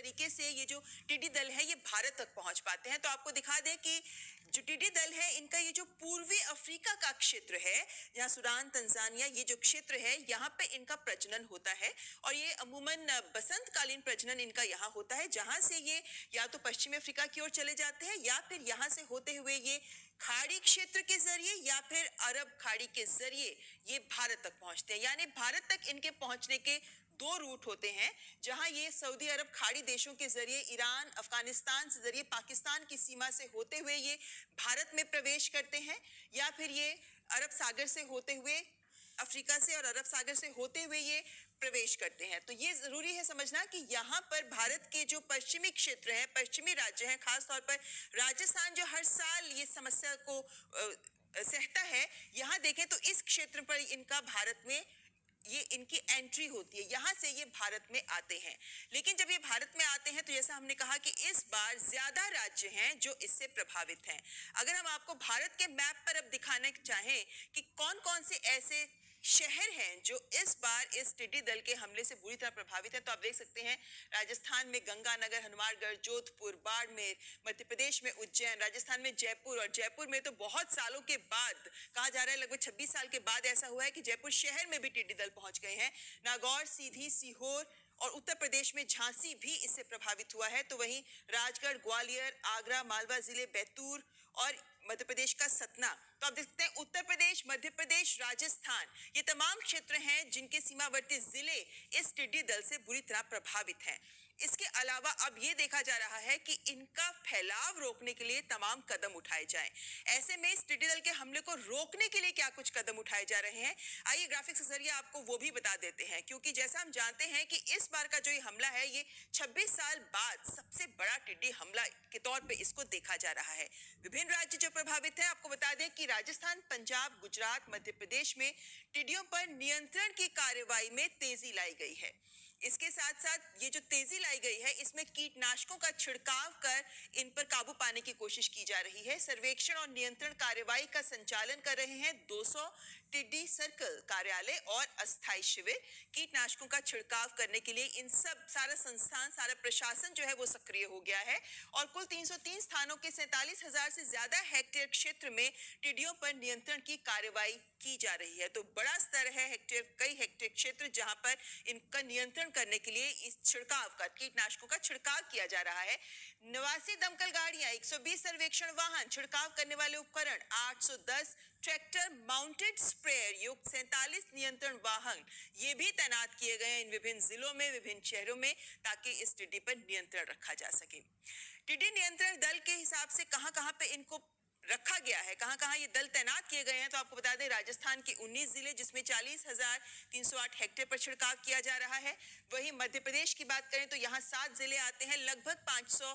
तरीके से ये जो टिड्डी दल है ये भारत तक पहुंच पाते हैं। तो आपको दिखा दें कि जो टिड्डी दल है इनका ये जो पूर्वी अफ्रीका का क्षेत्र है, जहाँ सूडान, तंजानिया, ये जो क्षेत्र है यहाँ पे इनका प्रजनन होता है। और ये अमूमन बसंतकालीन प्रजनन इनका यहाँ होता है, जहाँ से ये या तो पश्चिमी अफ्रीका की ओर चले जाते हैं या फिर यहाँ से होते हुए ये खाड़ी क्षेत्र के जरिए या फिर अरब खाड़ी के जरिए ये भारत तक पहुंचते हैं। यानी भारत तक इनके पहुंचने के दो रूट होते हैं, जहां ये सऊदी अरब खाड़ी देशों के जरिए, ईरान, अफगानिस्तान से जरिए पाकिस्तान की सीमा से होते हुए ये भारत में प्रवेश करते हैं, या फिर ये अरब सागर से होते हुए, अफ्रीका से और अरब सागर से होते हुए ये प्रवेश करते हैं। तो ये जरूरी है समझना कि यहाँ पर भारत के जो पश्चिमी क्षेत्र है, पश्चिमी राज्य हैं, खासतौर पर राजस्थान जो हर साल ये समस्या को सहता है, यहाँ देखें तो इस क्षेत्र पर इनका भारत में ये इनकी एंट्री होती है, यहाँ से ये भारत में आते हैं। लेकिन जब ये भारत में आते हैं तो जैसा हमने कहा कि इस बार ज्यादा राज्य हैं जो इससे प्रभावित हैं। अगर हम आपको भारत के मैप पर अब दिखाना चाहें कि कौन कौन से ऐसे शहर हैं जो इस बार इस टिड्डी दल के हमले से बुरी तरह प्रभावित है, तो आप देख सकते हैं राजस्थान में गंगानगर, हनुमानगढ़, जोधपुर, बाड़मेर, मध्य प्रदेश में उज्जैन, राजस्थान में जयपुर, और जयपुर में तो बहुत सालों के बाद, कहा जा रहा है लगभग 26 साल के बाद ऐसा हुआ है कि जयपुर शहर में भी टिड्डी दल पहुंच गए हैं। नागौर, सीधी, सीहोर और उत्तर प्रदेश में झांसी भी इससे प्रभावित हुआ है। तो वहीं राजगढ़, ग्वालियर, आगरा, मालवा जिले, बैतूल और मध्य प्रदेश का सतना, तो आप देखते हैं उत्तर प्रदेश, मध्य प्रदेश, राजस्थान, ये तमाम क्षेत्र हैं जिनके सीमावर्ती जिले इस टिड्डी दल से बुरी तरह प्रभावित हैं। इसके अलावा अब ये देखा जा रहा है कि इनका फैलाव रोकने के लिए तमाम कदम उठाए जाएं। ऐसे में इस टिड्डी दल के हमले को रोकने के लिए क्या कुछ कदम उठाए जा रहे हैं, आइए ग्राफिक्स के जरिए आपको वो भी बता देते हैं। क्योंकि जैसा हम जानते हैं कि इस बार का जो ये हमला है, ये 26 साल बाद सबसे बड़ा टिड्डी हमला के तौर पे इसको देखा जा रहा है। विभिन्न राज्य जो प्रभावित है, आपको बता दें कि राजस्थान, पंजाब, गुजरात, मध्य प्रदेश में टिड्डियों पर नियंत्रण की कार्रवाई में तेजी लाई गई है। इसके साथ साथ ये जो तेजी लाई गई है, इसमें कीटनाशकों का छिड़काव कर इन पर काबू पाने की कोशिश की जा रही है। सर्वेक्षण और नियंत्रण कार्रवाई का संचालन कर रहे हैं 200 टिड्डी सर्कल कार्यालय और अस्थायी शिविर। कीटनाशकों का छिड़काव करने के लिए इन सब सारा संस्थान, सारा प्रशासन जो है वो सक्रिय हो गया है। और कुल 303 स्थानों के 47,000 से ज्यादा हेक्टेयर क्षेत्र में टिड्डियों पर नियंत्रण की कार्रवाई की जा रही है। तो बड़ा स्तर है, हेक्टेयर, कई हेक्टेयर क्षेत्र जहां पर इनका नियंत्रण करने के लिए इस छिड़काव का, कीटनाशकों का छिड़काव किया जा रहा है। 89 दमकल गाड़ियां, 120 सर्वेक्षण वाहन, छिड़काव करने वाले उपकरण, 810 ट्रैक्टर, माउंटेड स्प्रेयर युक्त 47 नियंत्रण वाहन, ये भी तैनात किए गए हैं इन विभिन्न जिलों में, विभिन्न शहरों में, ताकि इस टिड्डी पर नियंत्रण रखा जा सके। टिड्डी नियंत्रण दल के हिसाब से कहां-कहां पे इनको रखा गया है, कहां-कहां ये दल तैनात किए गए हैं, तो आपको बता दें राजस्थान के 19 जिले, जिसमें 40,308 हेक्टेयर पर छिड़काव किया जा रहा है। वहीं मध्य प्रदेश की बात करें तो यहाँ 7 जिले आते हैं, लगभग 500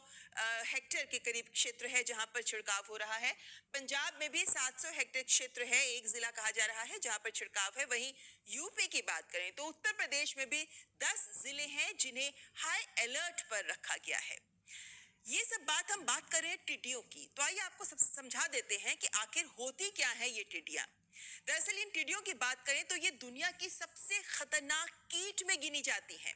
हेक्टेयर के करीब क्षेत्र है जहां पर छिड़काव हो रहा है। पंजाब में भी 700 हेक्टेयर क्षेत्र है, एक जिला कहा जा रहा है जहां पर छिड़काव है। वहीं यूपी की बात करें तो उत्तर प्रदेश में भी 10 जिले हैं जिन्हें हाई अलर्ट पर रखा गया है। ये सब हम बात कर रहे हैं टिड्डियों की, तो आइए आपको समझा देते हैं कि आखिर होती क्या है ये टिड्डियां। दरअसल इन टिड्डियों की बात करें तो ये दुनिया की सबसे खतरनाक कीट में गिनी जाती हैं।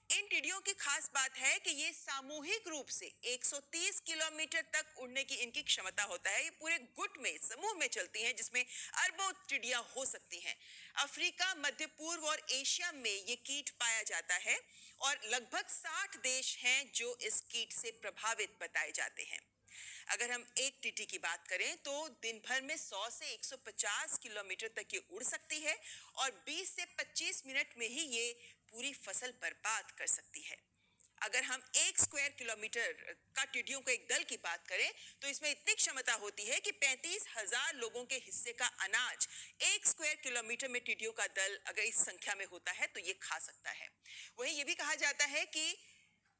इन टिड्डियों की खास बात है कि ये सामूहिक रूप से 130 किलोमीटर तक उड़ने की इनकी क्षमता होता है। ये पूरे गुट में, समूह में चलती हैं, जिसमें अरबों टिड्डियां हो सकती हैं। अफ्रीका, मध्य पूर्व और एशिया में ये कीट पाया जाता है और लगभग 60 देश हैं जो इस कीट से प्रभावित बताए जाते हैं। अगर हम एक टिड्डी की बात करें तो दिन भर में 100 से 150 किलोमीटर तक ये उड़ सकती है और 20 से 25 मिनट में ही ये पूरी फसल बर्बाद कर सकती है। अगर हम 1 स्क्वायर किलोमीटर का टिड्डियों के एक दल की बात करें तो इसमें इतनी क्षमता होती है कि 35,000 लोगों के हिस्से का अनाज 1 स्क्वायर किलोमीटर में टिड्डियों का दल अगर इस संख्या में होता है तो ये खा सकता है। वहीं ये भी कहा जाता है कि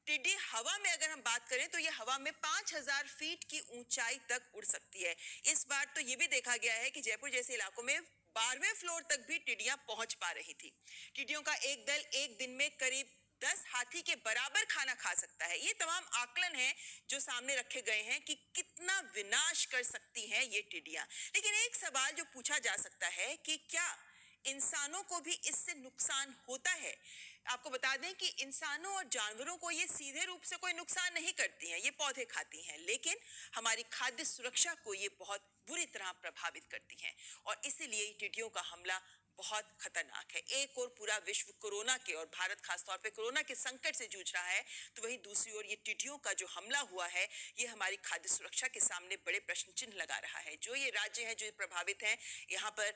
टिड्डी हवा में अगर हम बात करें तो ये हवा में 5,000 फीट की ऊंचाई तक उड़ सकती है। इस बार तो ये भी देखा गया है कि जयपुर जैसे इलाकों में 12वें फ्लोर तक भी टिड्डियां पहुंच पा रही थी। टिड्डियों का एक दल एक दिन में करीब 10 हाथी के बराबर खाना खा सकता है। ये तमाम आकलन हैं जो सामने रखे गए हैं कि कितना विनाश कर सकती हैं ये टिड्डियां। लेकिन एक सवाल जो पूछा जा सकता है कि क्या इंसानों को भी इससे नुकसान होता है? आपको बता दें कि इंसानों और जानवरों को ये सीधे रूप से कोई नुकसान नहीं करती हैं, ये पौधे खाती हैं, लेकिन हमारी खाद्य सुरक्षा को ये बहुत बुरी तरह प्रभावित करती हैं और इसीलिए टिड्डियों का हमला बहुत खतरनाक है। एक और पूरा विश्व कोरोना के और भारत खासतौर पे कोरोना के संकट से जूझ रहा है, तो वहीं दूसरी ओर ये टिड्डियों का जो हमला हुआ है, ये हमारी खाद्य सुरक्षा के सामने बड़े प्रश्न चिन्ह लगा रहा है। जो ये राज्य हैं जो प्रभावित हैं, यहाँ पर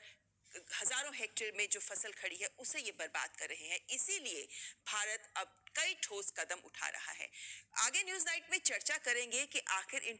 हजारों हेक्टेयर में जो फसल खड़ी है उसे ये बर्बाद कर रहे हैं। इसीलिए भारत अब कई ठोस कदम उठा रहा है। आगे न्यूज नाइट में चर्चा करेंगे कि आखिर इन